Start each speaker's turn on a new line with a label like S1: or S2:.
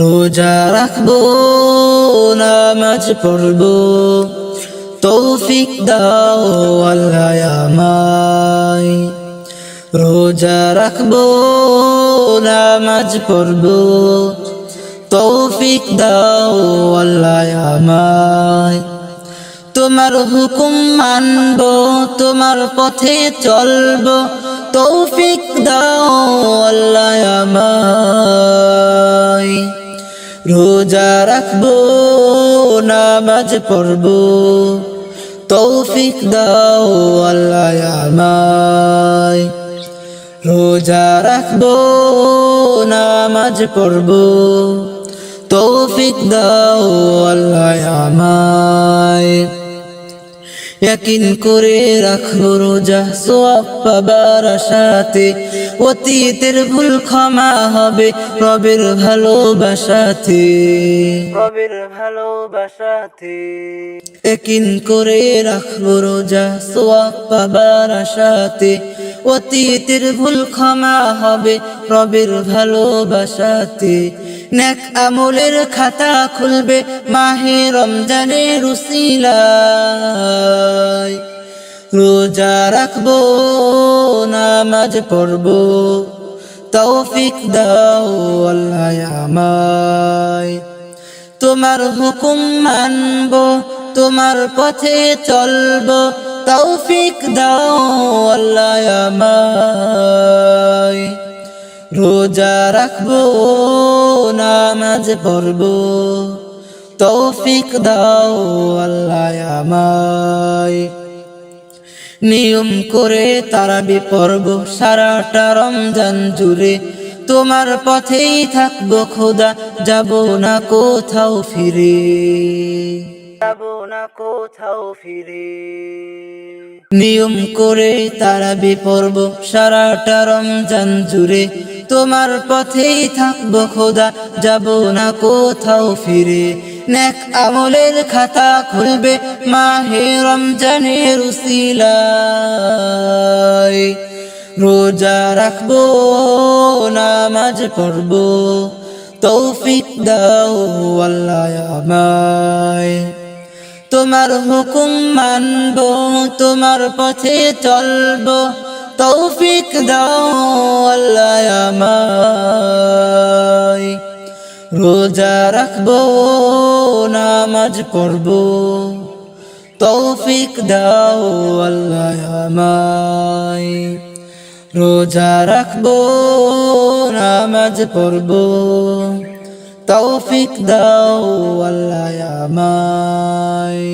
S1: রোজা রাখবো, নামাজ পড়বো, তৌফিক দাও আল্লাহ আমায়। রোজা রাখবো, নামাজ পড়বো, তৌফিক দাও আল্লাহ আমায়। তোমার হুকুম মানবো, তোমার পথে চলবো, তৌফিক দাও আল্লাহ আমায়। রোজা রাখবো, নামাজ পড়বো, তৌফিক দাও আল্লাহ আমায়। রোজা রাখবো, নামাজ পড়বো, তৌফিক দাও আল্লাহ আমায়। ইয়াকিন করে রাখবো রোজা, সওয়াব পাবার আশাতে, অতীতের ভুল ক্ষমা হবে রবের ভালোবাসাতে, রবের ভালোবাসাতে। ইয়াকিন করে রাখবো রোজা, সওয়াব পাবার আশাতে, অতীতের ভুল ক্ষমা হবে রবের ভালোবাসাতে। নেক আমলের খাতা খুলবে মাহে রমজানের উসিলায়। রোজা রাখবো, নামাজ পড়বো, তৌফিক দাও আল্লাহ আমায়। তোমার হুকুম মানবো, তোমার পথে চলবো, তৌফিক দাও আল্লাহ আমায়। রোজা রাখবো, নামাজ পড়বো, তৌফিক দাও আল্লাহ আমায়। নিয়ম করে তারাবি পড়বো সারাটা রমজান জুড়ে, তোমার পথেই থাকবো খোদা, যাব না কোথাও ফিরে, যাব না কোথাও ফিরে। নিয়ম করে তারাবি পড়বো সারাটা রমজান জুড়ে, তোমার পথেই থাকবো খোদা, যাব না কোথাও ফিরে। নেক আমলের খাতা খুলবে মাহে রমজানের উসিলায়। রোজা রাখবো, নামাজ পড়বো, তৌফিক দাও আল্লাহ আমায়। তোমার হুকুম মানবো, তোমার পথে চলবো, তৌফিক দাও আল্লাহ আমায়। রোজা রাখবো, নামাজ পড়বো, তৌফিক দাও আল্লাহ আমায়। রোজা রাখবো, নামাজ পড়বো, তৌফিক দাও আল্লাহ আমায়।